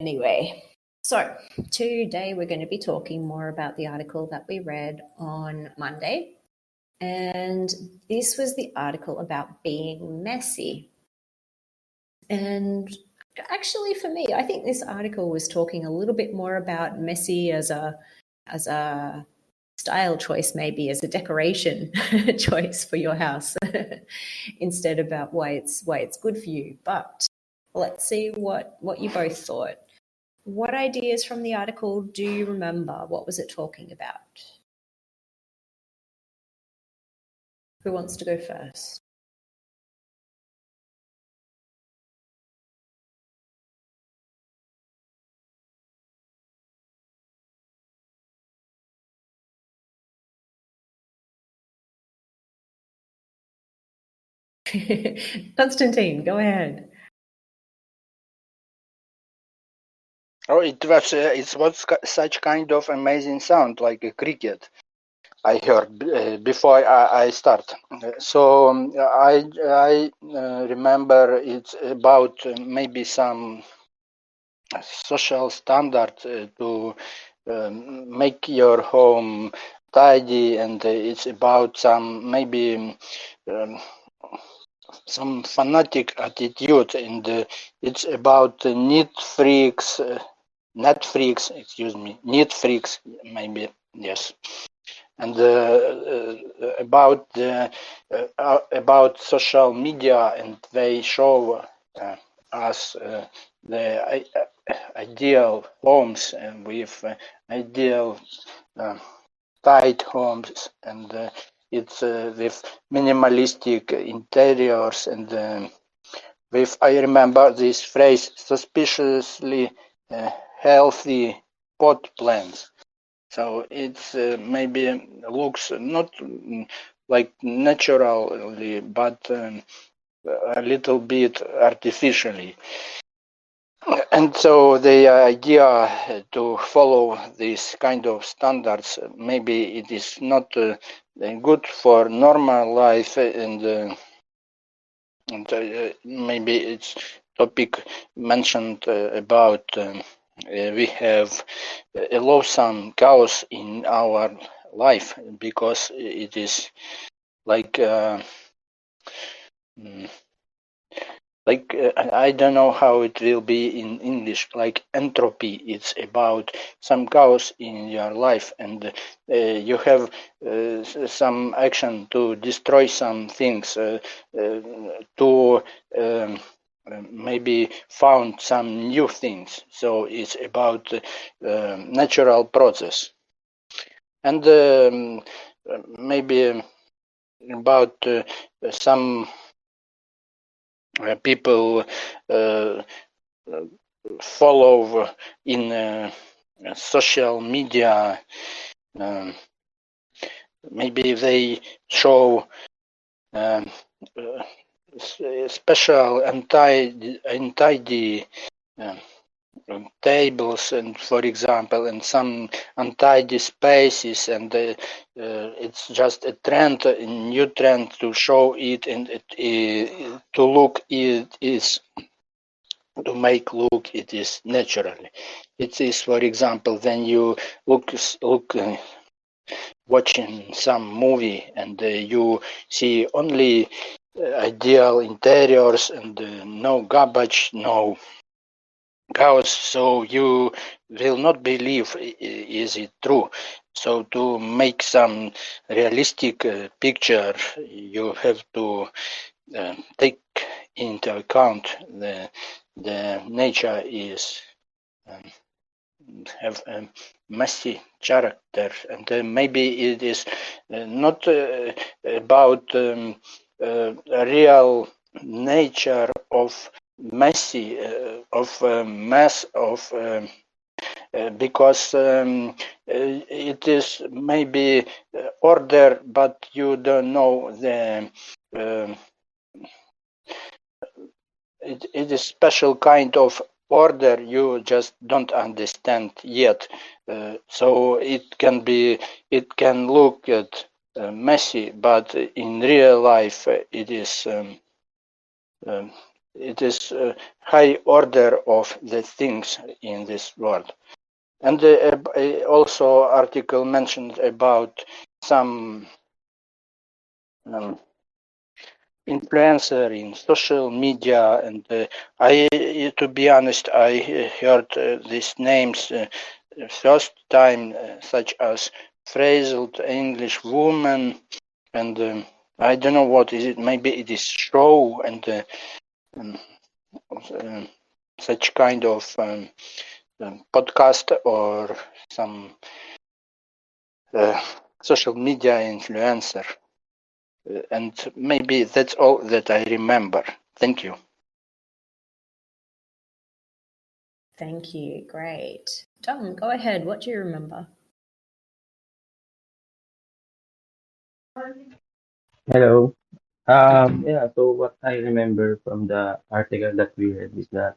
Anyway, so today we're going to be talking more about the article that we read on Monday. And this was the article about being messy. And actually, for me, I think this article was talking a little bit more about messy as a style choice, maybe as a decoration choice for your house, instead about why it's good for you. But let's see what you both thought. What ideas from the article do you remember? What was it talking about? Who wants to go first? Constantine, go ahead. Oh, it was such kind of amazing sound, like a cricket. I heard before I start. So I remember it's about maybe some social standard to make your home tidy, and it's about some maybe some fanatic attitude, and it's about neat freaks. Net freaks, excuse me, neat freaks, maybe, yes, and about social media, and they show us the ideal homes with ideal tight homes, and it's with minimalistic interiors, and with, I remember this phrase, suspiciously healthy pot plants. So it's maybe looks not like naturally, but a little bit artificially. And so the idea to follow these kind of standards, maybe it is not good for normal life, and maybe it's topic mentioned about we have a loathsome chaos in our life, because it is like I don't know how it will be in English, like entropy. It's about some chaos in your life, and you have some action to destroy some things, to maybe found some new things. So it's about natural process, and maybe about some people follow in social media. Maybe they show special untidy tables, and for example, and some untidy spaces, and it's just a trend, a new trend to show it, and to look it is to make look it is naturally. It is, for example, when you look watching some movie, and you see only ideal interiors, and no garbage, no chaos, so you will not believe is it true. So to make some realistic picture, you have to take into account the nature is have a messy character, and maybe it is not about real nature of messy of mess of because it is maybe order, but you don't know the it is special kind of order you just don't understand yet. So it can look at messy, but in real life it is it is high order of the things in this world. And also article mentioned about some influencer in social media, and to be honest, I heard these names first time, such as frazzled English woman, and I don't know what is it. Maybe it is show and um, such kind of podcast or some social media influencer. And maybe that's all that I remember. Thank you. Thank you. Great. Tom, go ahead. What do you remember? Hello. Yeah, so what I remember from the article that we read is that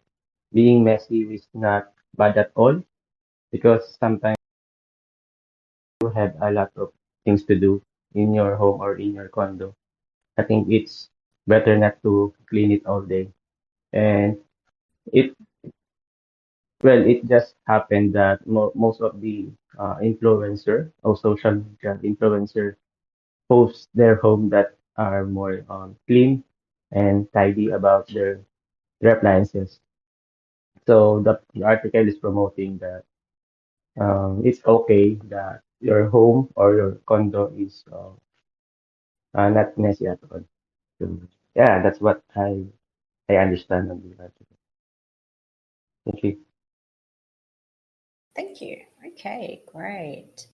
being messy is not bad at all because sometimes you have a lot of things to do in your home or in your condo. I think it's better not to clean it all day. And it, well, it just happened that most of the influencer or social media influencer post their home that are more clean and tidy about their appliances. So the article is promoting that it's okay that your home or your condo is not messy at all. So, yeah, that's what I understand on the article. Thank you. Thank you. Okay, great.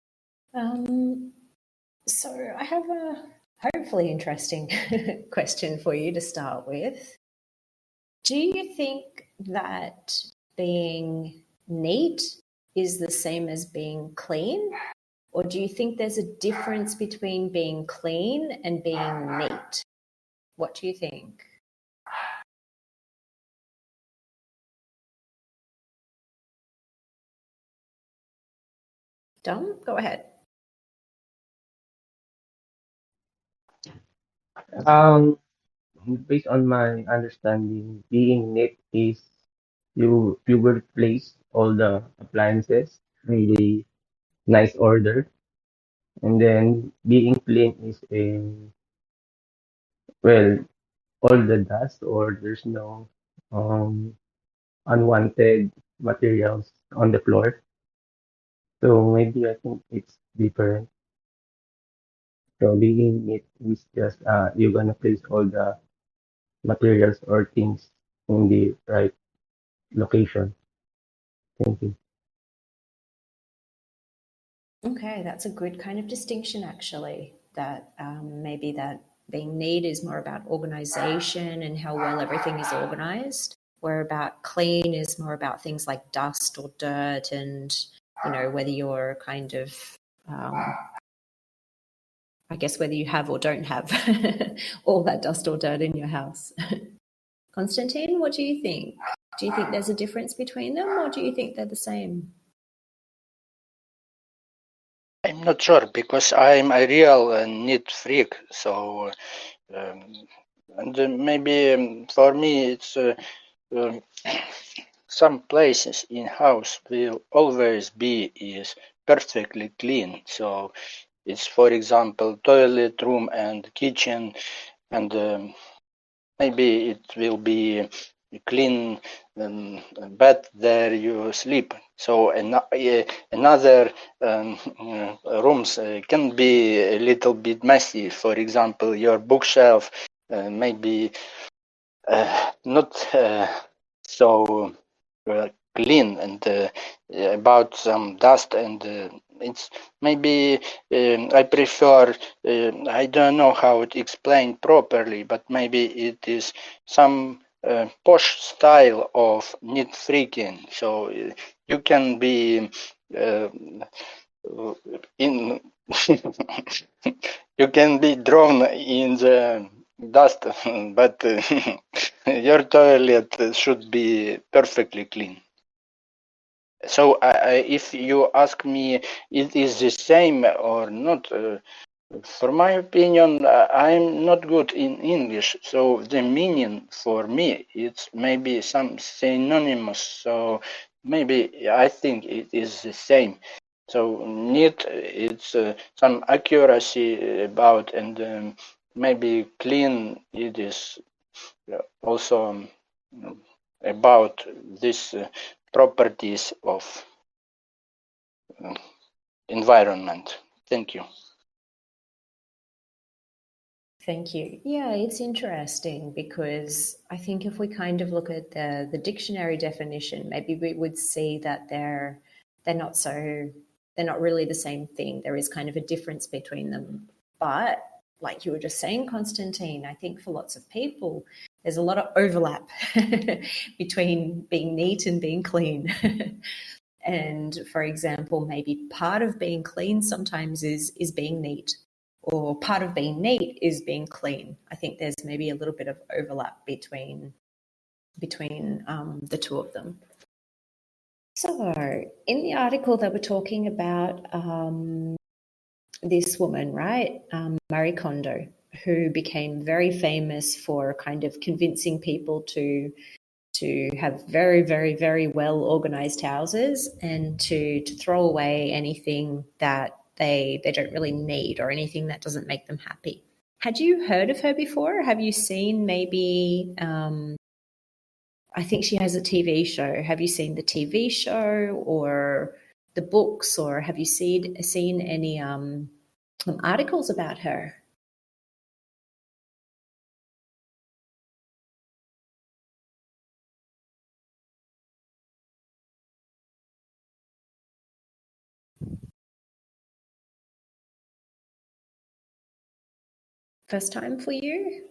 So I have a hopefully interesting question for you to start with. Do you think that being neat is the same as being clean? Or do you think there's a difference between being clean and being neat? What do you think? Dom, go ahead. Um, Based on my understanding, being neat is you will place all the appliances in the nice order, and then being clean is a well all the dust or there's no um unwanted materials on the floor. So maybe I think it's different. So being neat is just you're gonna place all the materials or things in the right location. Thank you. Okay, that's a good kind of distinction, actually. That maybe that being neat is more about organization and how well everything is organized, where about clean is more about things like dust or dirt, and whether you're kind of, I guess, whether you have or don't have all that dust or dirt in your house. Konstantin, what do you think? Do you think there's a difference between them, or do you think they're the same? I'm not sure because I'm a real neat freak. So, and maybe for me, it's um, some places in house will always be is perfectly clean. So it's, for example, toilet room and kitchen, and maybe it will be clean bed there you sleep. So another rooms can be a little bit messy. For example, your bookshelf maybe not so clean, and about some dust, and it's maybe I prefer I don't know how to explain properly, but maybe it is some posh style of neat freaking. So you can be in you can be drawn in the dust, but your toilet should be perfectly clean. So if you ask me, it is the same or not? For my opinion, I'm not good in English, so the meaning for me it's maybe some synonymous. So maybe I think it is the same. So neat, it's some accuracy about, and maybe clean. It is also about these properties of environment. Thank you. Thank you. Yeah, it's interesting because I think if we kind of look at the dictionary definition, maybe we would see that they're not so they're not really the same thing. There is kind of a difference between them. But like you were just saying, Constantine, I think for lots of people, there's a lot of overlap between being neat and being clean. And for example, maybe part of being clean sometimes is being neat, or part of being neat is being clean. I think there's maybe a little bit of overlap between the two of them. So in the article they were talking about this woman, right, Marie Kondo, who became very famous for kind of convincing people to have very, very, very well organized houses and to throw away anything that they don't really need or anything that doesn't make them happy. Had you heard of her before? Have you seen maybe, I think she has a TV show. Have you seen the TV show or the books, or have you seen any articles about her? First time for you?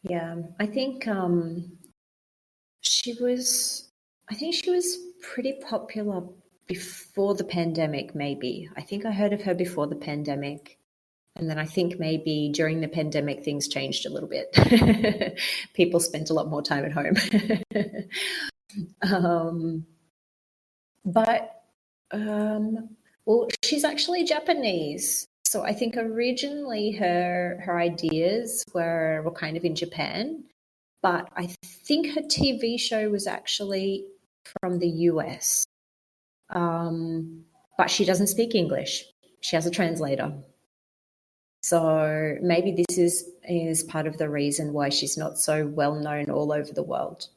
Yeah, I think she was, I think she was pretty popular before the pandemic, maybe. I think I heard of her before the pandemic. And then I think maybe during the pandemic, things changed a little bit. People spent a lot more time at home. um, but, well, she's actually Japanese. So I think originally her ideas were kind of in Japan, but I think her TV show was actually from the US. But she doesn't speak English. She has a translator. So maybe this is part of the reason why she's not so well known all over the world.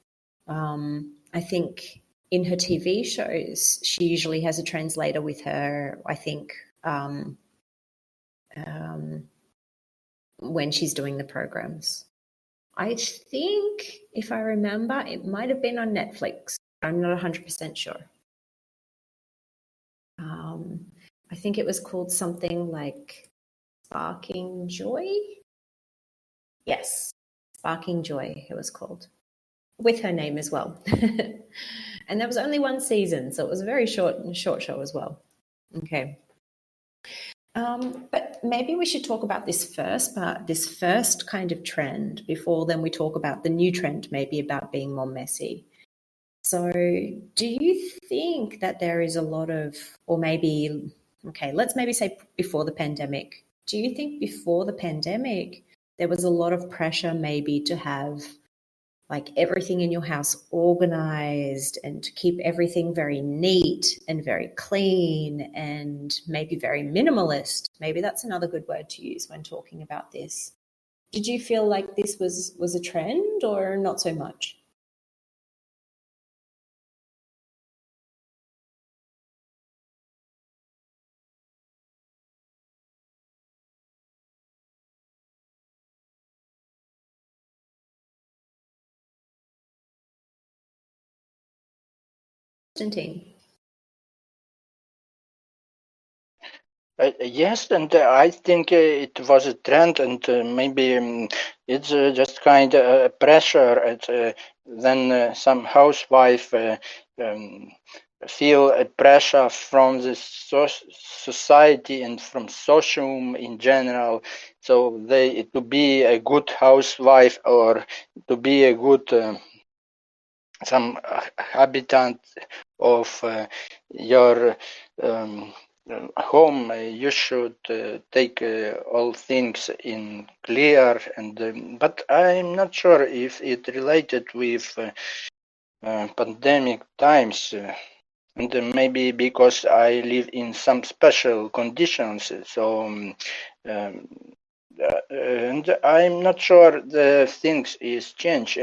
I think in her TV shows, she usually has a translator with her, I think, when she's doing the programs. I think, if I remember, it might have been on Netflix. I'm not 100% sure. I think it was called something like Sparking Joy. Yes, Sparking Joy, it was called, with her name as well. And there was only one season, so it was a very short show as well. Okay. But maybe we should talk about this first part, this first kind of trend, before then we talk about the new trend, maybe about being more messy. So do you think that there is a lot of, or maybe, okay, let's maybe say before the pandemic, do you think before the pandemic there was a lot of pressure maybe to have like everything in your house organized and to keep everything very neat and very clean and maybe very minimalist? Maybe that's another good word to use when talking about this. Did you feel like this was a trend or not so much? Constantine? Yes, and I think it was a trend, and maybe it's just kind of pressure. Then some housewife feel a pressure from the society and from social in general. So they to be a good housewife or to be a good some habitant of your home, you should take all things in clear. And but I'm not sure if it related with pandemic times. And maybe because I live in some special conditions, so and I'm not sure the things is changed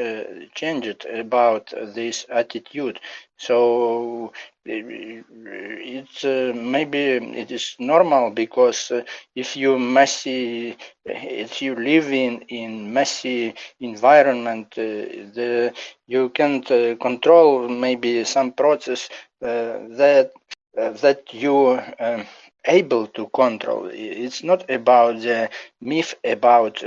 about this attitude. So it's maybe it is normal because if you live in messy environment, you can't control maybe some process that you able to control. It's not about the myth about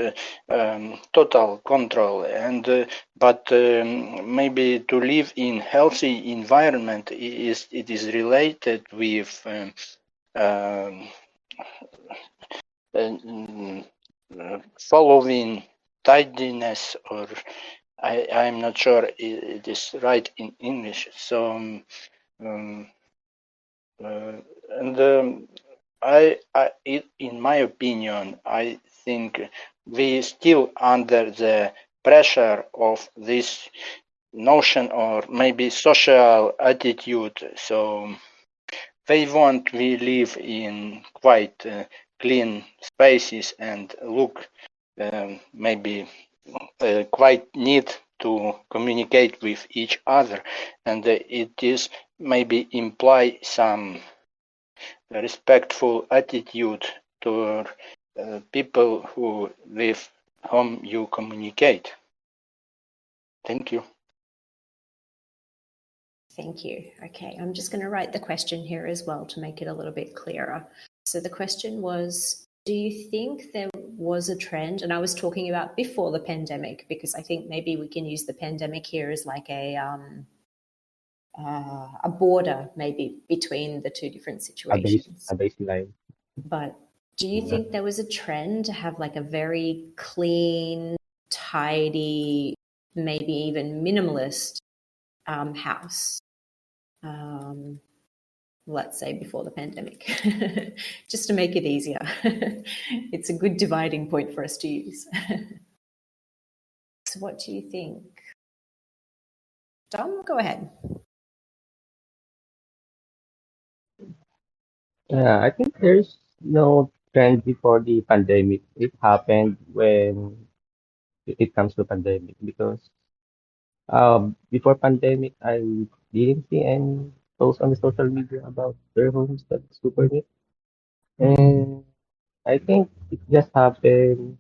total control, and but maybe to live in healthy environment it is related with um, following tidiness, or I'm not sure it is right in English. So um, and in my opinion, I think we still under the pressure of this notion or maybe social attitude. So they want we live in quite clean spaces and look maybe quite neat to communicate with each other, and it is maybe imply some respectful attitude toward people who with whom you communicate. Thank you. Thank you. Okay, I'm just going to write the question here as well to make it a little bit clearer. So the question was, do you think there was a trend, and I was talking about before the pandemic, because I think maybe we can use the pandemic here as like a border maybe between the two different situations. A baseline. But do you think there was a trend to have like a very clean, tidy, maybe even minimalist house? Let's say before the pandemic, just to make it easier. It's a good dividing point for us to use. So what do you think? Dom, go ahead. Yeah, I think there's no trend before the pandemic. It happened when it comes to pandemic because before pandemic I didn't see any posts on the social media about their homes that's super neat. And I think it just happened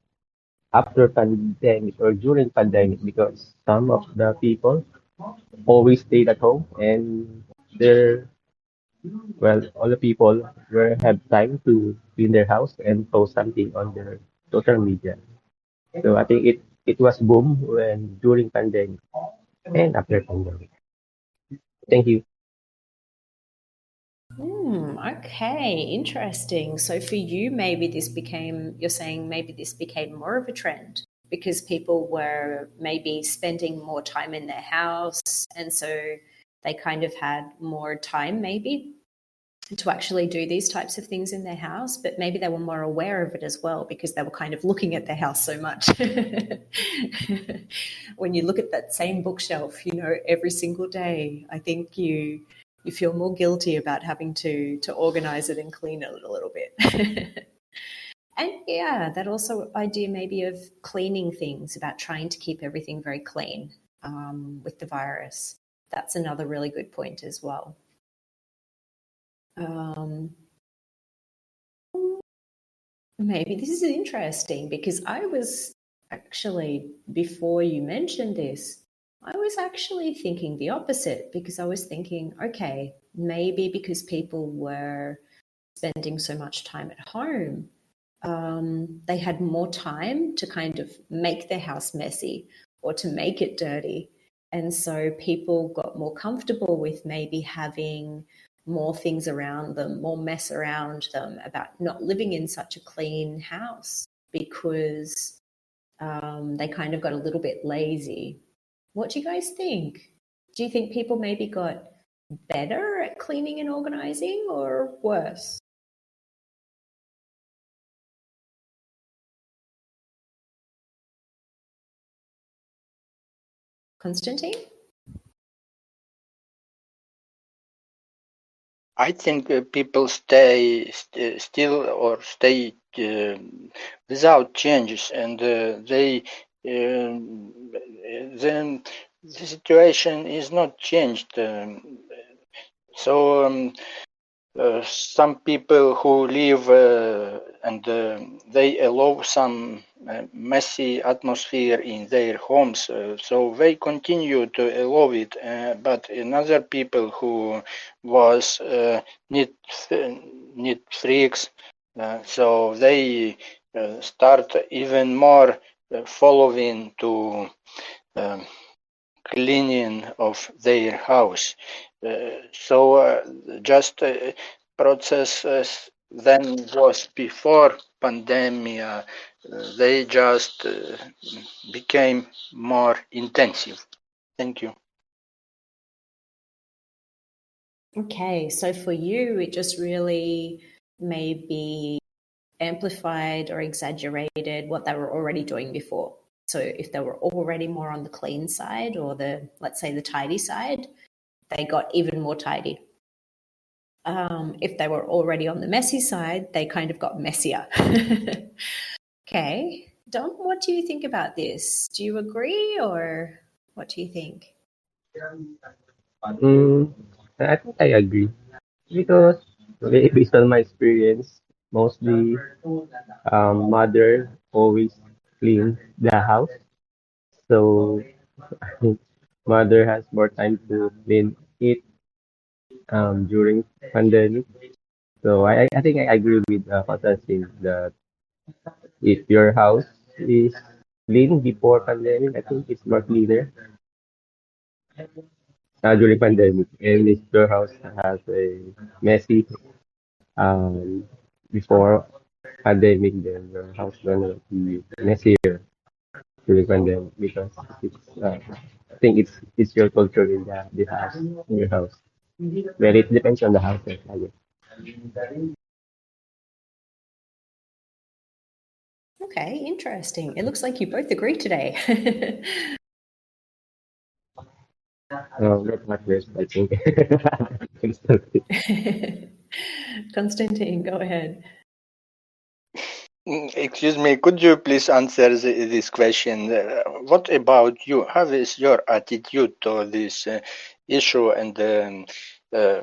after pandemic or during pandemic because some of the people always stayed at home and they're well, all the people were have time to clean their house and post something on their social media. So I think it was boom when during pandemic and after pandemic. Thank you. Okay, interesting. So for you, maybe this became, you're saying maybe this became more of a trend because people were maybe spending more time in their house. And so they kind of had more time maybe to actually do these types of things in their house, but maybe they were more aware of it as well because they were kind of looking at their house so much. When you look at that same bookshelf, every single day, I think you feel more guilty about having to organize it and clean it a little bit. And yeah, that also idea maybe of cleaning things, about trying to keep everything very clean with the virus. That's another really good point as well. Maybe this is interesting because I was actually, before you mentioned this, I was actually thinking the opposite because I was thinking, okay, maybe because people were spending so much time at home, they had more time to kind of make their house messy or to make it dirty. And so people got more comfortable with maybe having more things around them, more mess around them, about not living in such a clean house because they kind of got a little bit lazy. What do you guys think? Do you think people maybe got better at cleaning and organizing or worse? Constantine? I think people still or stay without changes, and then the situation is not changed. Some people who live and they allow some messy atmosphere in their homes, so they continue to allow it. But another people who was neat freaks, so they start even more following to. Um, Cleaning of their house. Just process than was before pandemic. They just became more intensive. Thank you. Okay, so for you, it just really maybe amplified or exaggerated what they were already doing before. So if they were already more on the clean side or the, let's say, the tidy side, they got even more tidy. If they were already on the messy side, they kind of got messier. Okay. Dom, what do you think about this? Do you agree or what do you think? Mm, I think I agree because based on my experience, mostly mother always clean the house. So I think mother has more time to clean it during pandemic. So I think I agree with Konstantin that if your house is clean before pandemic, I think it's more cleaner during pandemic. And if your house has a messy um, before pandemic, then your house gonna be messier during pandemic because it's I think it's your culture in the house in your house. Well, it depends on the house, I guess. Okay, interesting. It looks like you both agree today. Not much less, I think. Constantine, go ahead. Excuse me, could you please answer this question? What about you? How is your attitude to this issue? And uh,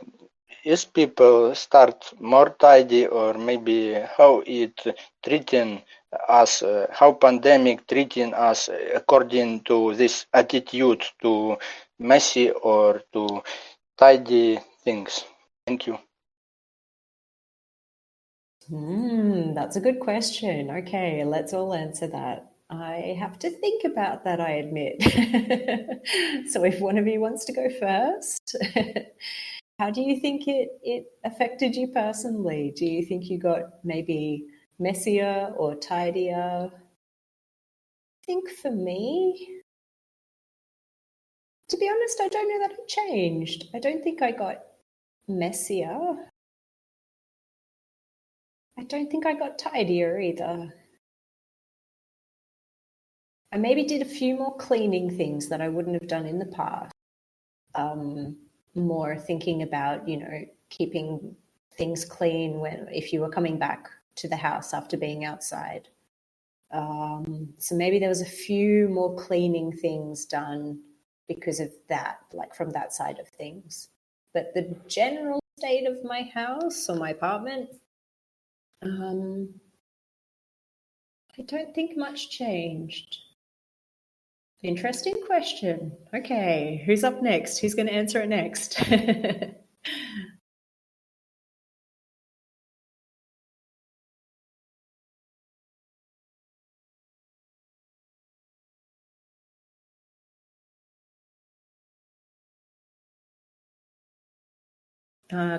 is people start more tidy, or maybe how it treating us, how pandemic treating us according to this attitude to messy or to tidy things? Thank you. That's a good question. Okay, let's all answer that. I have to think about that, I admit. So if one of you wants to go first, how do you think it affected you personally? Do you think you got maybe messier or tidier? I think for me, to be honest, I don't know that it changed. I don't think I got messier. I don't think I got tidier either. I maybe did a few more cleaning things that I wouldn't have done in the past. More thinking about, keeping things clean when if you were coming back to the house after being outside. So maybe there was a few more cleaning things done because of that, like from that side of things. But the general state of my house or my apartment, I don't think much changed. Interesting question. Okay, who's up next? Who's going to answer it next?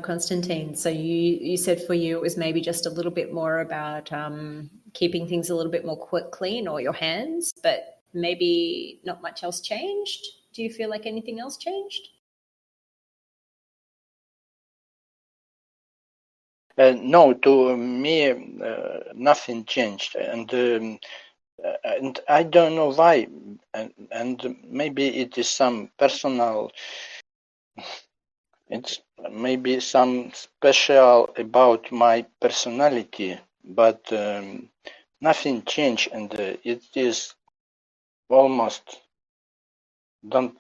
Constantine, so you said for you it was maybe just a little bit more about keeping things a little bit more clean or your hands, but maybe not much else changed? Do you feel like anything else changed? No, to me, nothing changed, and I don't know why, and maybe it is some personal. It's maybe some special about my personality, but nothing changed, and it is almost don't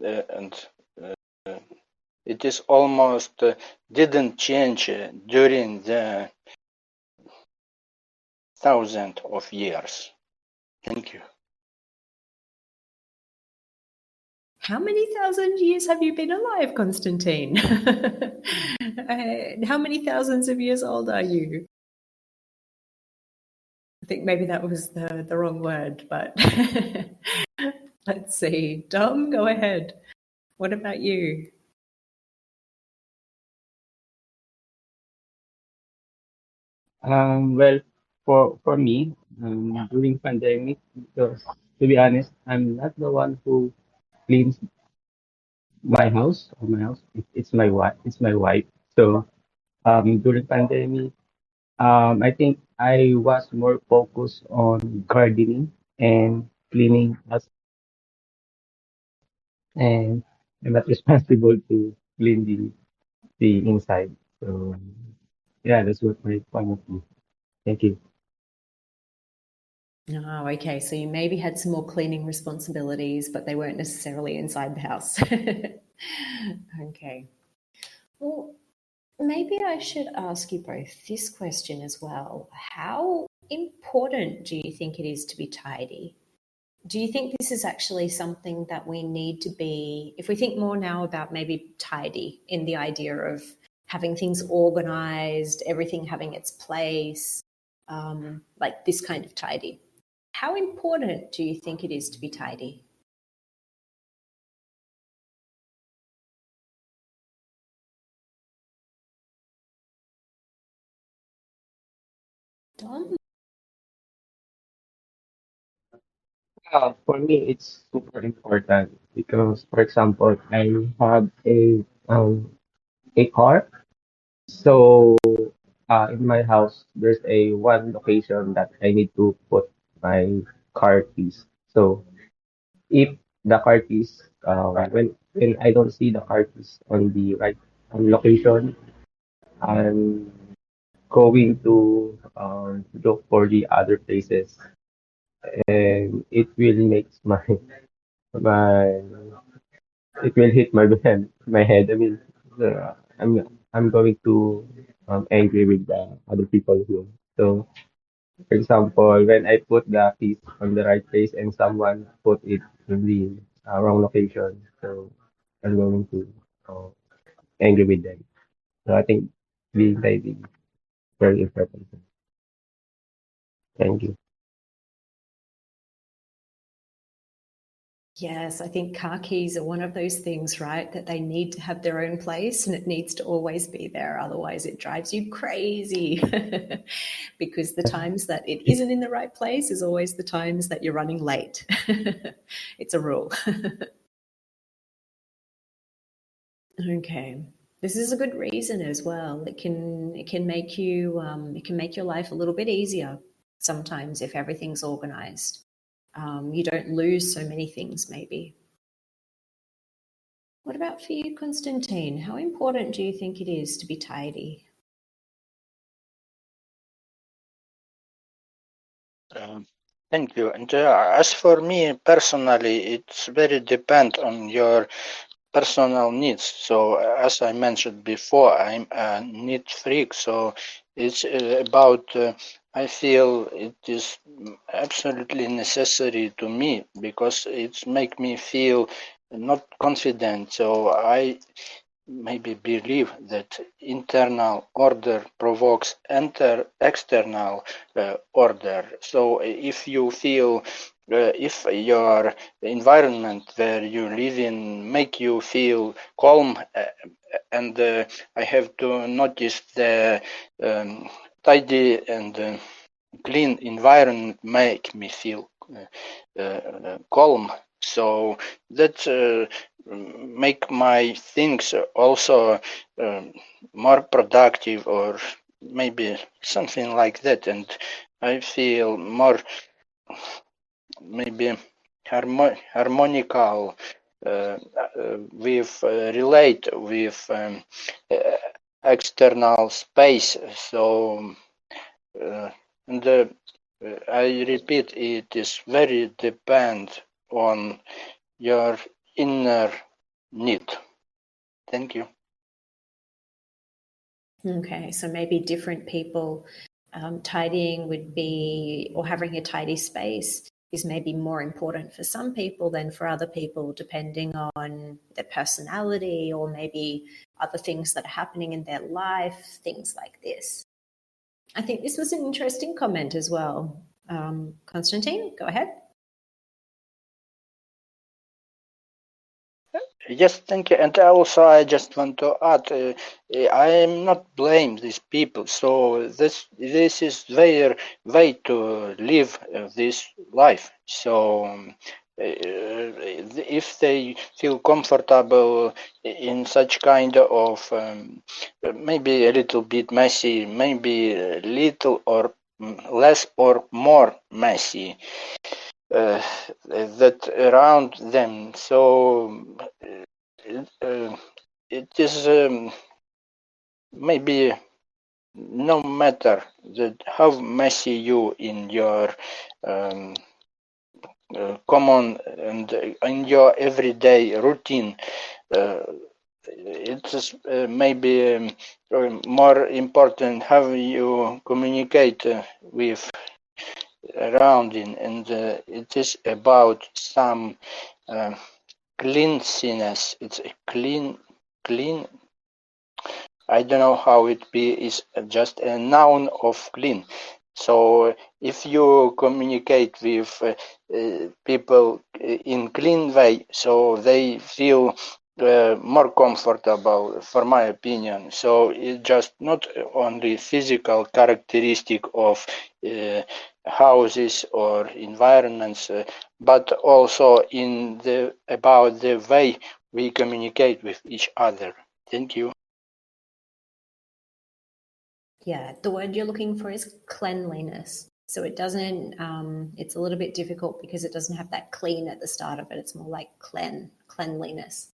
and it is almost didn't change during the thousand of years. Thank you. How many thousand years have you been alive, Constantine? How many thousands of years old are you? I think maybe that was the wrong word, but let's see. Dom, go ahead. What about you? Well, for me, during pandemic, because to be honest, I'm not the one who cleans my house or my house. It's my wife. It's my wife. So during pandemic, I think I was more focused on gardening and cleaning us, and I'm not responsible to clean the inside. So yeah, that's what my point of view. Thank you. Oh, okay. So you maybe had some more cleaning responsibilities, but they weren't necessarily inside the house. Okay. Well, maybe I should ask you both this question as well. How important do you think it is to be tidy? Do you think this is actually something that we need to be, if we think more now about maybe tidy in the idea of having things organized, everything having its place, like this kind of tidy? How important do you think it is to be tidy? Dom? For me, it's super important because, for example, I have a car. So in my house, there's a one location that I need to put my car keys. So if the car keys, when I don't see the car keys on the right location, I'm going to look for the other places, and it will make my it will hit my head. I mean, I'm going to angry with the other people here. So, for example, when I put the keys on the right place and someone put it in the wrong location, so I'm going to uh, angry with them. So I think being tidy is very important. Thank you. Yes, I think car keys are one of those things, right? That they need to have their own place and it needs to always be there. Otherwise, it drives you crazy because the times that it isn't in the right place is always the times that you're running late. It's a rule. Okay. This is a good reason as well. It can make you it can make your life a little bit easier sometimes if everything's organized. You don't lose so many things, maybe. What about for you, Constantine? How important do you think it is to be tidy? Um, Thank you. And as for me personally, it's very depend on your personal needs. So as I mentioned before, I'm a need freak. So it's about I feel it is absolutely necessary to me because it's make me feel not confident. So I maybe believe that internal order provokes external order. So if you feel if your environment where you live in make you feel calm and I have to notice the tidy and clean environment make me feel calm. So that make my things also more productive, or maybe something like that, and I feel more maybe harmonical with relate with uh, external space. So and I repeat, it is very depend on your inner need. Thank you. Okay, so maybe different people tidying would be, or having a tidy space is maybe more important for some people than for other people, depending on their personality or maybe other things that are happening in their life, things like this. I think this was an interesting comment as well. Konstantin, go ahead. Yes, thank you. And also, I just want to add, I am not blame these people. So this is their way to live this life. So if they feel comfortable in such kind of maybe a little bit messy, maybe a little or less or more messy, that around them. So it is maybe no matter that how messy you in your common and in your everyday routine. It is maybe more important how you communicate with around in, and it is about some cleanliness. It's a clean. I don't know how it be. Is just a noun of clean. So if you communicate with people in clean way, so they feel more comfortable, for my opinion. So it's just not only physical characteristic of houses or environments, but also in the about the way we communicate with each other. Thank you. Yeah, the word you're looking for is cleanliness. So it doesn't, it's a little bit difficult because it doesn't have that clean at the start of it. It's more like cleanliness.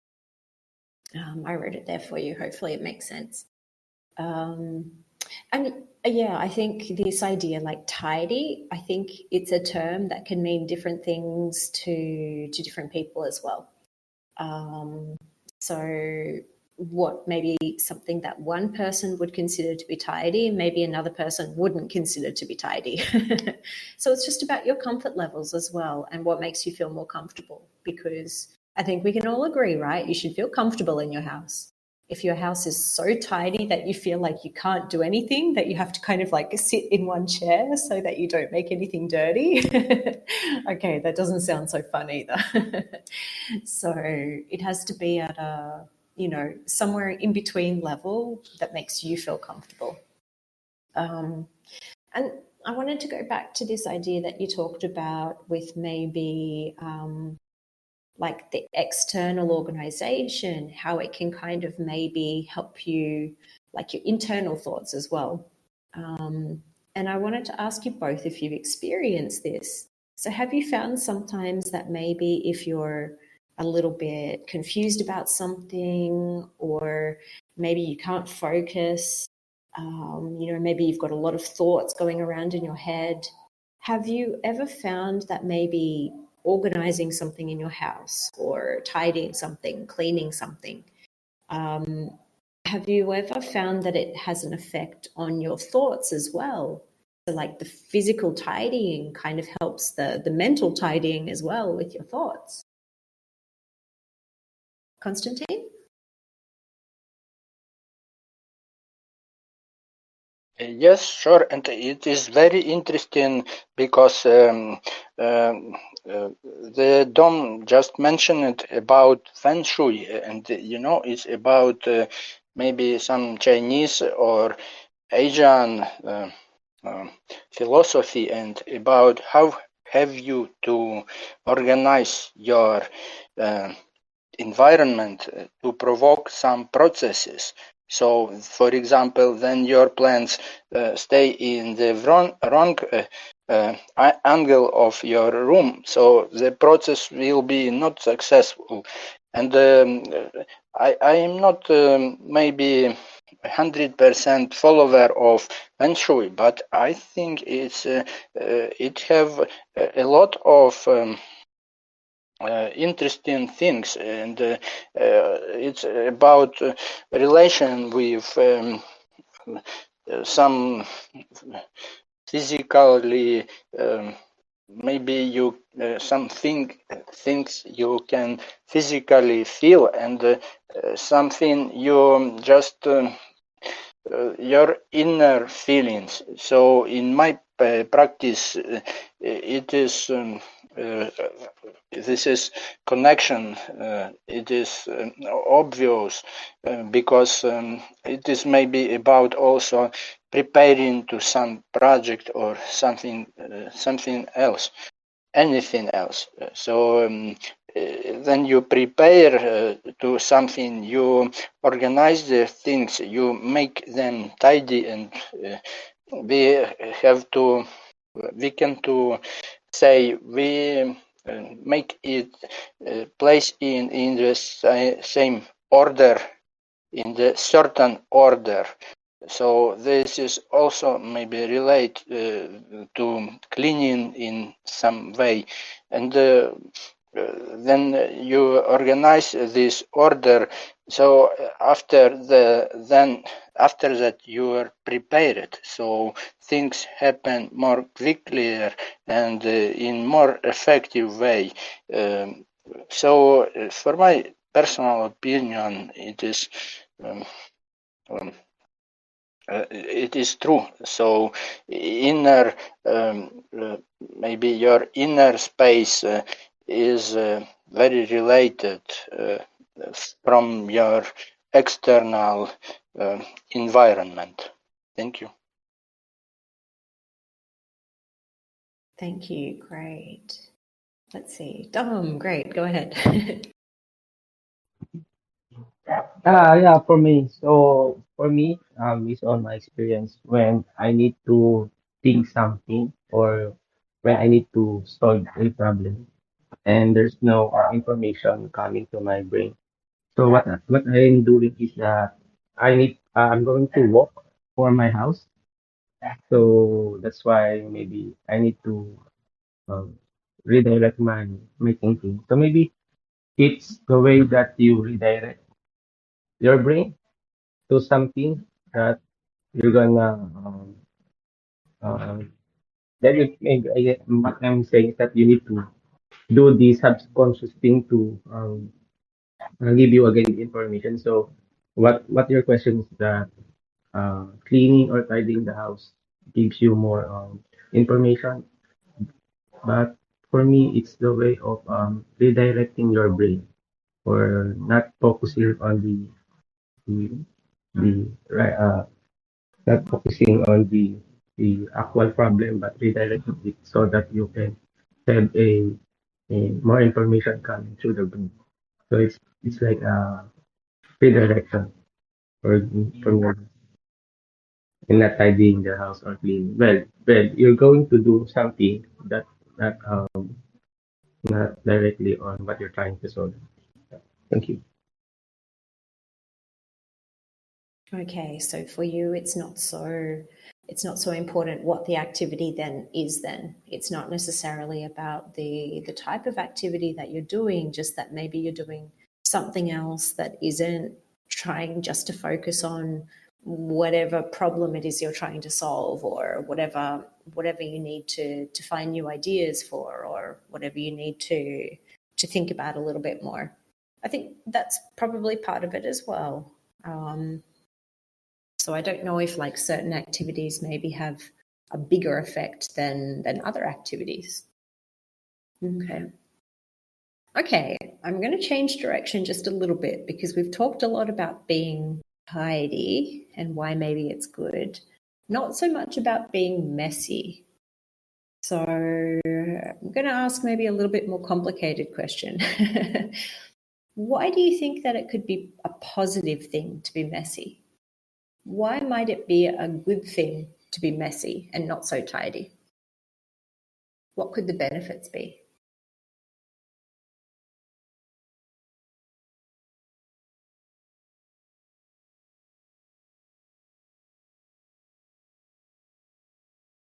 I wrote it there for you. Hopefully it makes sense. And yeah, I think this idea like tidy, I think it's a term that can mean different things to different people as well. So what maybe something that one person would consider to be tidy, maybe another person wouldn't consider to be tidy. So it's just about your comfort levels as well and what makes you feel more comfortable, because I think we can all agree, right? You should feel comfortable in your house. If your house is so tidy that you feel like you can't do anything, that you have to kind of like sit in one chair so that you don't make anything dirty. Okay, that doesn't sound so fun either. So it has to be at a, somewhere in between level that makes you feel comfortable. And I wanted to go back to this idea that you talked about with maybe like the external organization, how it can kind of maybe help you, like your internal thoughts as well. And I wanted to ask you both if you've experienced this. So have you found sometimes that maybe if you're a little bit confused about something, or maybe you can't focus, maybe you've got a lot of thoughts going around in your head, have you ever found that maybe organizing something in your house or tidying something, cleaning something, have you ever found that it has an effect on your thoughts as well? So like the physical tidying kind of helps the mental tidying as well with your thoughts. Konstantin? Yes, sure, and it is very interesting because the Dom just mentioned it about Feng Shui, and it's about maybe some Chinese or Asian philosophy, and about how have you to organize your environment to provoke some processes. So, for example, then your plants stay in the wrong angle of your room, so the process will be not successful. And I am not maybe 100% follower of feng shui, but I think it have a lot of interesting things, and it's about relation with some physically, maybe you something things you can physically feel, and something you just your inner feelings. So in my practice, it is this is connection. It is obvious because it is maybe about also preparing to some project or something else, anything else. So then you prepare to something, you organize the things, you make them tidy, and we have to, we can to say we make it place in the same order, in the certain order. So this is also maybe relate to cleaning in some way, and then you organize this order. So after that you are prepared. So things happen more quickly and in more effective way. So for my personal opinion, it is. Um, it is true. So inner, maybe your inner space is very related from your external environment. Thank you. Thank you. Great. Let's see. Dom, great. Go ahead. Yeah, for me. So for me, based on my experience, when I need to think something or when I need to solve a problem and there's no information coming to my brain. So what I'm doing is that I'm going to walk for my house. So that's why maybe I need to um, redirect my thinking. So maybe it's the way that you redirect your brain to something that you're gonna um, then what I'm saying is that you need to do the subconscious thing to give you again information. So what your question is that cleaning or tidying the house gives you more information, but for me it's the way of redirecting your brain or not focusing on the right not focusing on the actual problem, but redirecting it so that you can have a more information coming through the brain. So it's like a redirection or from your and not tidying the house or cleaning. Well, you're going to do something that not directly on what you're trying to solve. Thank you. Okay, so for you, it's not so important what the activity then. It's not necessarily about the type of activity that you're doing, just that maybe you're doing something else that isn't trying just to focus on whatever problem it is you're trying to solve, or whatever you need to find new ideas for, or whatever you need to think about a little bit more. I think that's probably part of it as well. So I don't know if like certain activities maybe have a bigger effect than other activities. Okay. Okay, I'm going to change direction just a little bit because we've talked a lot about being tidy and why maybe it's good, not so much about being messy. So I'm going to ask maybe a little bit more complicated question. Why do you think that it could be a positive thing to be messy? Why might it be a good thing to be messy and not so tidy? What could the benefits be?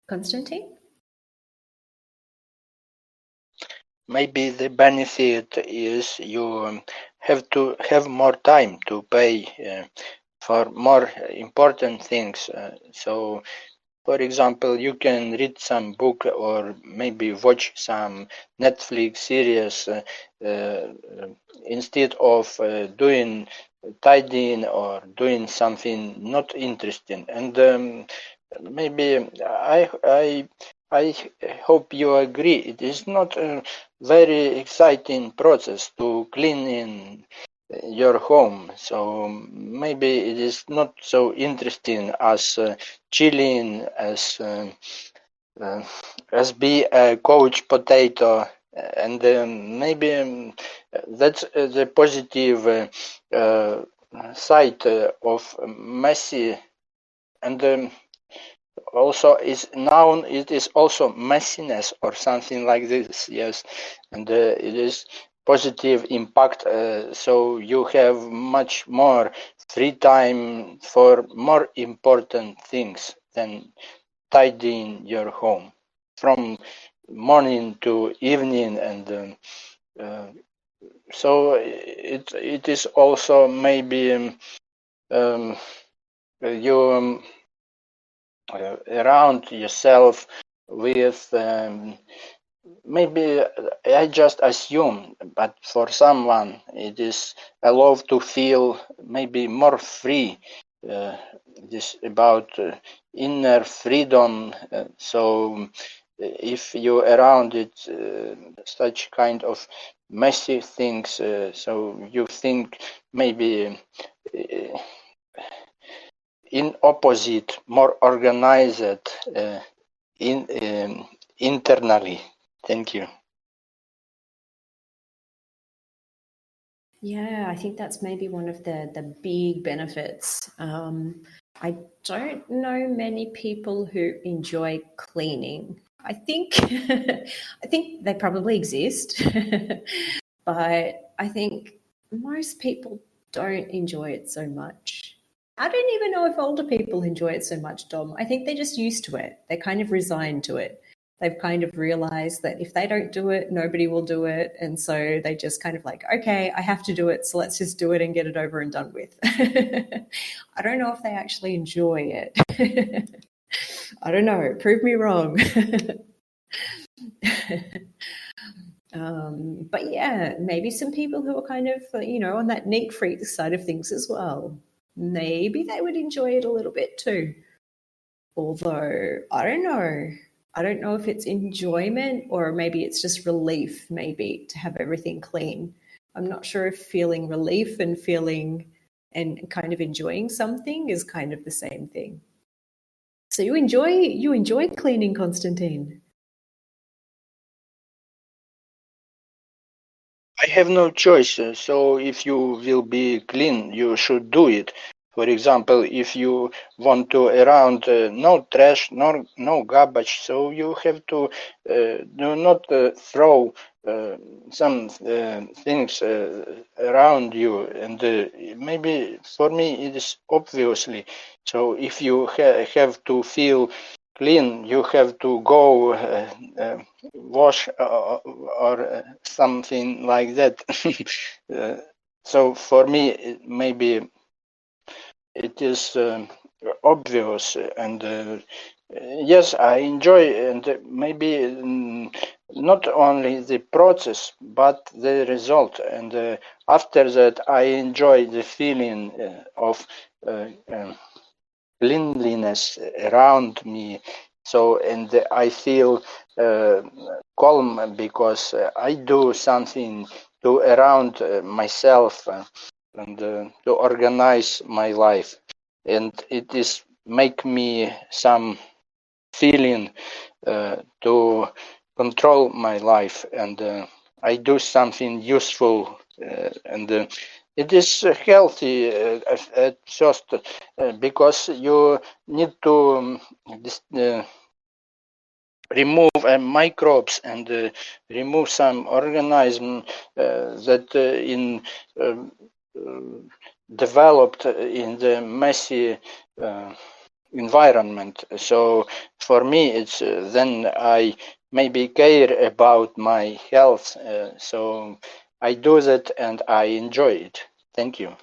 Konstantin? Maybe the benefit is you have to have more time to pay for more important things. So, for example, you can read some book or maybe watch some Netflix series instead of doing tidying or doing something not interesting. And maybe I hope you agree. It is not a very exciting process to clean in your home. So maybe it is not so interesting as chilling, as be a couch potato, and maybe that's the positive side of messy, and also is noun. It is also messiness or something like this. Yes, and it is positive impact. So you have much more free time for more important things than tidying your home from morning to evening, and so it is also maybe you around yourself with maybe I just assume, but for someone it is allowed to feel maybe more free. It is about inner freedom. So if you around it such kind of messy things, so you think maybe in opposite, more organized internally. Thank you. Yeah, I think that's maybe one of the big benefits. I don't know many people who enjoy cleaning. I think I think they probably exist, but I think most people don't enjoy it so much. I don't even know if older people enjoy it so much, Dom. I think they're just used to it. They're kind of resigned to it. They've kind of realized that if they don't do it, nobody will do it. And so they just kind of like, okay, I have to do it. So let's just do it and get it over and done with. I don't know if they actually enjoy it. I don't know. Prove me wrong. But yeah, maybe some people who are kind of, on that neat freak side of things as well. Maybe they would enjoy it a little bit too. Although, I don't know. I don't know if it's enjoyment or maybe it's just relief, maybe, to have everything clean. I'm not sure if feeling relief and feeling and kind of enjoying something is kind of the same thing. So you enjoy cleaning, Constantine? I have no choice. So if you will be clean, you should do it. For example, if you want to around no trash, no garbage, so you have to do not throw some things around you. And maybe for me it is obviously. So if you have to feel clean, you have to go wash or something like that. So for me, maybe it is obvious, and yes, I enjoy, and maybe not only the process but the result, and after that I enjoy the feeling of cleanliness around me. So, and I feel calm because I do something to around myself and to organize my life, and it is make me some feeling to control my life, and I do something useful, and it is healthy at first because you need to remove microbes and remove some organism that in developed in the messy environment. So for me, it's then I maybe care about my health. So I do that and I enjoy it. Thank you.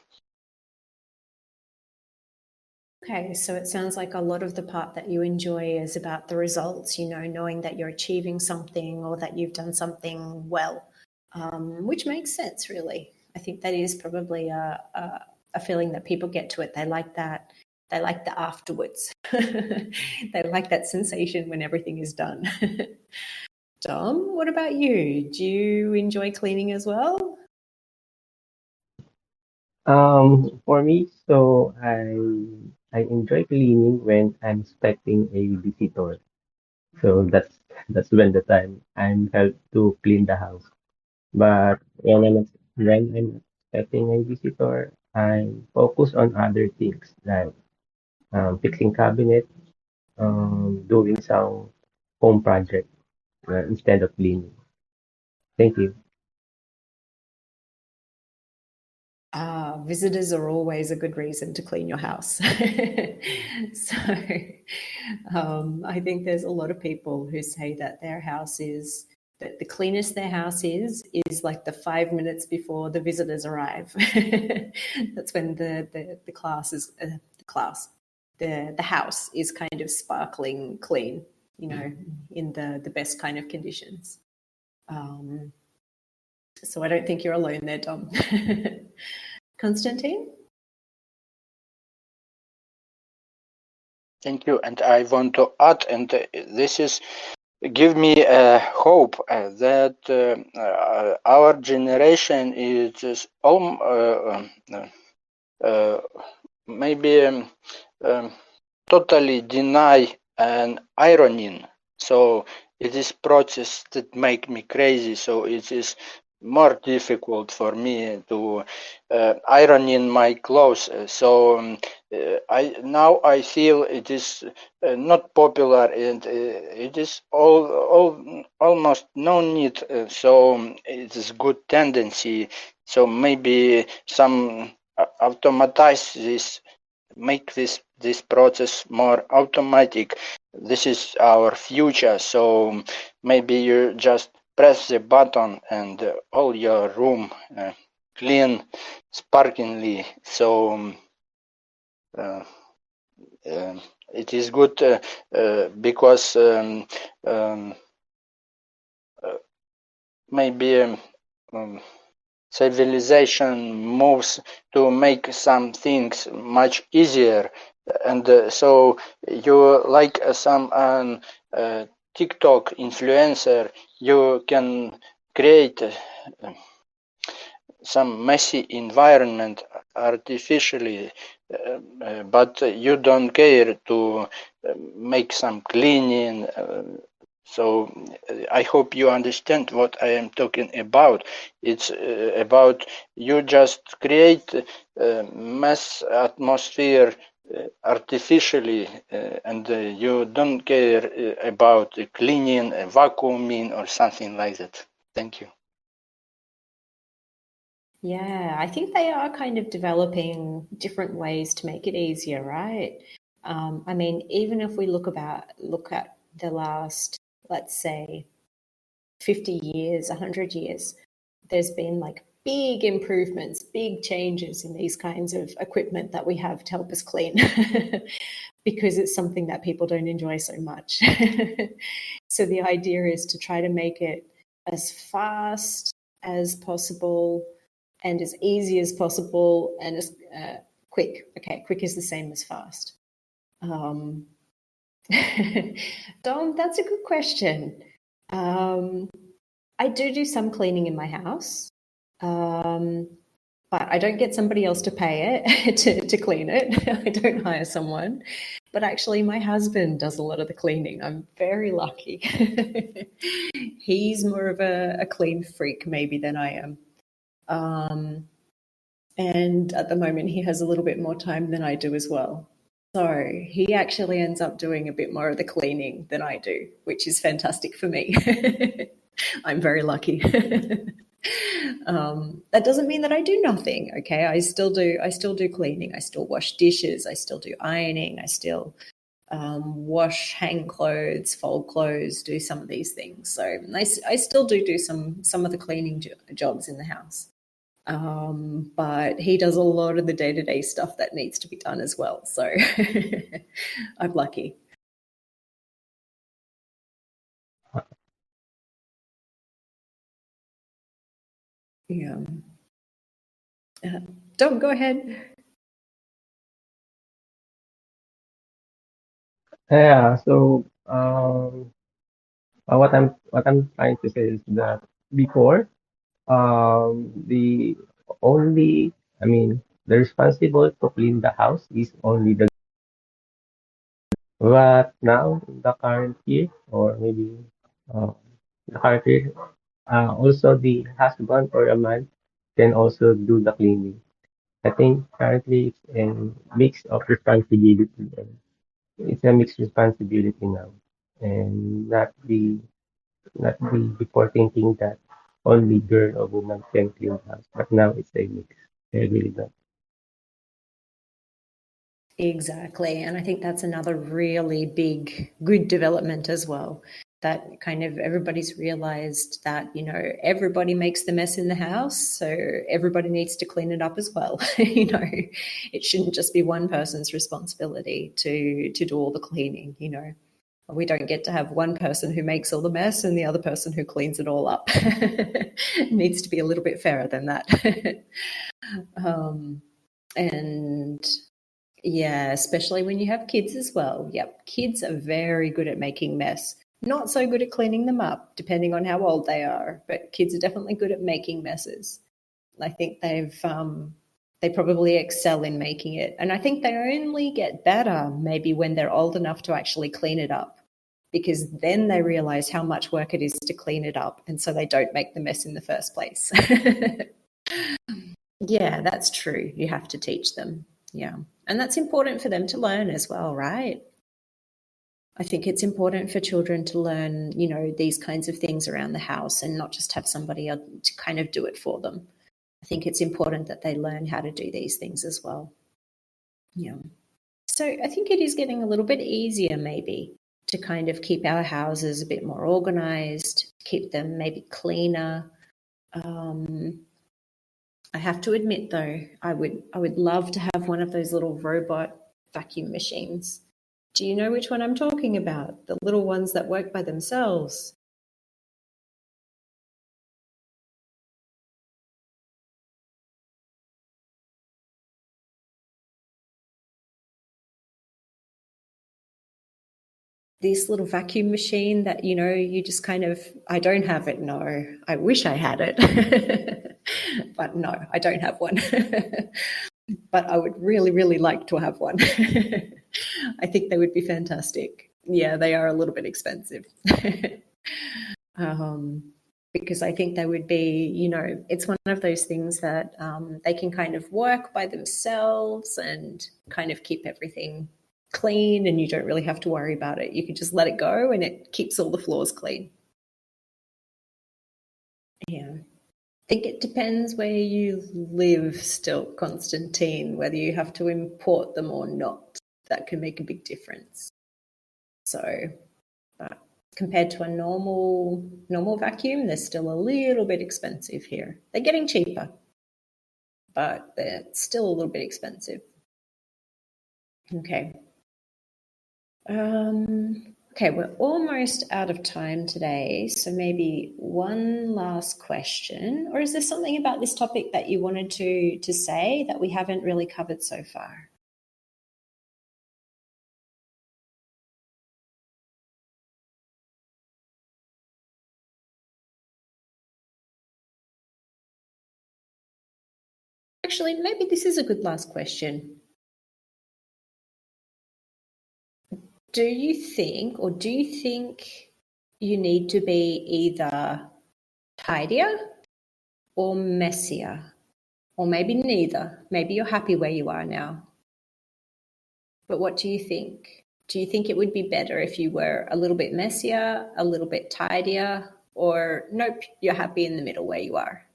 Okay, so it sounds like a lot of the part that you enjoy is about the results, you know, knowing that you're achieving something or that you've done something well, which makes sense, really. I think that is probably a feeling that people get to it. They like that. They like the afterwards. They like that sensation when everything is done. Dom, what about you? Do you enjoy cleaning as well? For me, so I enjoy cleaning when I'm expecting a visitor. So that's when the time I'm helped to clean the house. But when I'm expecting a visitor, I'm focused on other things like fixing cabinet, doing some home project instead of cleaning. Thank you. Visitors are always a good reason to clean your house. So I think there's a lot of people who say that their house is, that the cleanest their house is like the 5 minutes before the visitors arrive. That's when the class is the class, the house is kind of sparkling clean, you know, in the best kind of conditions. So I don't think you're alone there, Dom. Constantine? Thank you. And I want to add, and this is give me hope that our generation is just maybe totally deny an ironing. So it is process that make me crazy. So it is more difficult for me to ironing my clothes. So I feel it is not popular, and it is almost no need. So it is good tendency. So maybe some automatize this, make this process more automatic. This is our future. So maybe you just press the button and all your room clean sparkingly. So uh, it is good because maybe civilization moves to make some things much easier, and so you like some TikTok influencer, you can create some messy environment artificially, but you don't care to make some cleaning. So I hope you understand what I am talking about. It's about you just create mass atmosphere artificially, and you don't care about cleaning, vacuuming, or something like that. Thank you. Yeah, I think they are kind of developing different ways to make it easier, right? I mean, even if we look at the last, let's say, 50 years, 100 years, there's been like big improvements, big changes in these kinds of equipment that we have to help us clean because it's something that people don't enjoy so much. So the idea is to try to make it as fast as possible and as easy as possible and as quick. Okay, quick is the same as fast. Dom, that's a good question. I do some cleaning in my house, but I don't get somebody else to pay it to clean it. I don't hire someone. But actually, my husband does a lot of the cleaning. I'm very lucky. He's more of a clean freak, maybe, than I am. And at the moment, he has a little bit more time than I do as well. So he actually ends up doing a bit more of the cleaning than I do, which is fantastic for me. I'm very lucky. That doesn't mean that I do nothing. Okay, I still do cleaning. I still wash dishes. I still do ironing. I still wash, hang clothes, fold clothes, do some of these things. So I still do some of the cleaning jobs in the house. But he does a lot of the day-to-day stuff that needs to be done as well. So I'm lucky. Yeah. Don't go ahead. Yeah, so what I'm trying to say is that before, the only, I mean, the responsible to clean the house is only the, but now the current year, or maybe uh, the current year, also the husband or a man can also do the cleaning. I think currently it's a mix of responsibility. It's a mixed responsibility now, and not the before thinking that only girl or woman can clean house, but now it's a mix. I agree with that. Exactly. And I think that's another really big, good development as well. That kind of everybody's realized that, everybody makes the mess in the house. So everybody needs to clean it up as well. It shouldn't just be one person's responsibility to do all the cleaning. We don't get to have one person who makes all the mess and the other person who cleans it all up. It needs to be a little bit fairer than that. And yeah, especially when you have kids as well. Yep, kids are very good at making mess. Not so good at cleaning them up, depending on how old they are. But kids are definitely good at making messes. I think they probably excel in making it, and I think they only get better maybe when they're old enough to actually clean it up, because then they realize how much work it is to clean it up, and so they don't make the mess in the first place. Yeah, that's true. You have to teach them. Yeah. And that's important for them to learn as well, right? I think it's important for children to learn, these kinds of things around the house and not just have somebody else to kind of do it for them. I think it's important that they learn how to do these things as well. Yeah. So I think it is getting a little bit easier, maybe, to kind of keep our houses a bit more organized, keep them maybe cleaner. Um, I have to admit, though, I would love to have one of those little robot vacuum machines. Do you know which one I'm talking about? The little ones that work by themselves. This little vacuum machine that, you just kind of, I don't have it, no. I wish I had it. But no, I don't have one. But I would really, really like to have one. I think they would be fantastic. Yeah, they are a little bit expensive. um, because I think they would be, it's one of those things that they can kind of work by themselves and kind of keep everything clean, and you don't really have to worry about it. You can just let it go and it keeps all the floors clean. Yeah. I think it depends where you live still, Constantine, whether you have to import them or not. That can make a big difference. So, but compared to a normal vacuum, they're still a little bit expensive here. They're getting cheaper, but they're still a little bit expensive. Okay. Okay, we're almost out of time today, so maybe one last question. Or is there something about this topic that you wanted to say that we haven't really covered so far? Actually, maybe this is a good last question. do you think you need to be either tidier or messier? Or maybe neither. Maybe you're happy where you are now. But what do you think? Do you think it would be better if you were a little bit messier, a little bit tidier, or nope, you're happy in the middle where you are?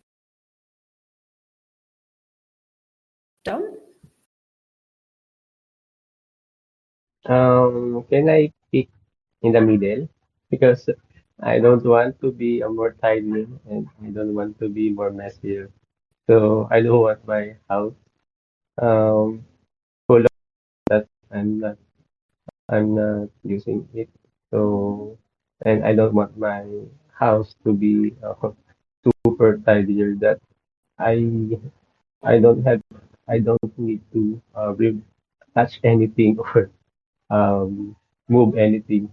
Dom? Can I pick in the middle? Because I don't want to be a more tidy and I don't want to be more messier. So I don't want my house um full of that I'm not using it. So and I don't want my house to be super tidier that I I don't have I don't need to touch anything or um move anything.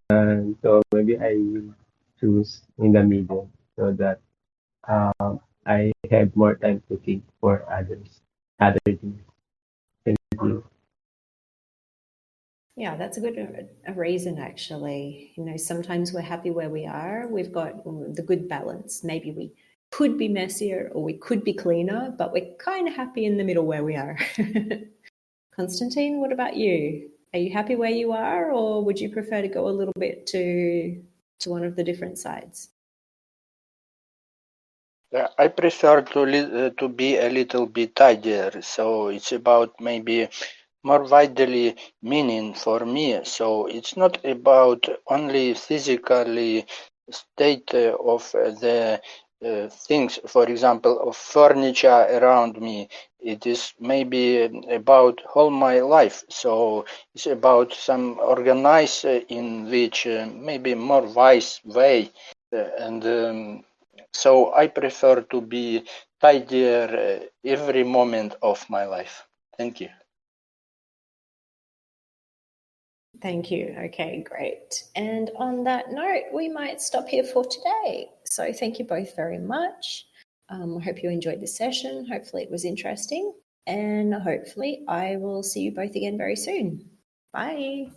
And so maybe I will choose in the middle so that I have more time to think for other things. Thank you. Yeah, that's a good a reason actually. Sometimes we're happy where we are. We've got the good balance. Maybe we could be messier or we could be cleaner, but we're kind of happy in the middle where we are. Constantine, what about you? Are you happy where you are, or would you prefer to go a little bit to one of the different sides? I prefer to be a little bit tidier, so it's about maybe more widely meaning for me. So it's not about only physically state of the things, for example, of furniture around me. It is maybe about whole my life. So it's about some organize in which maybe more wise way and so I prefer to be tidier every moment of my life. Thank you. Thank you. Okay, great. And on that note, we might stop here for today. So thank you both very much. I hope you enjoyed the session. Hopefully it was interesting. And hopefully I will see you both again very soon. Bye.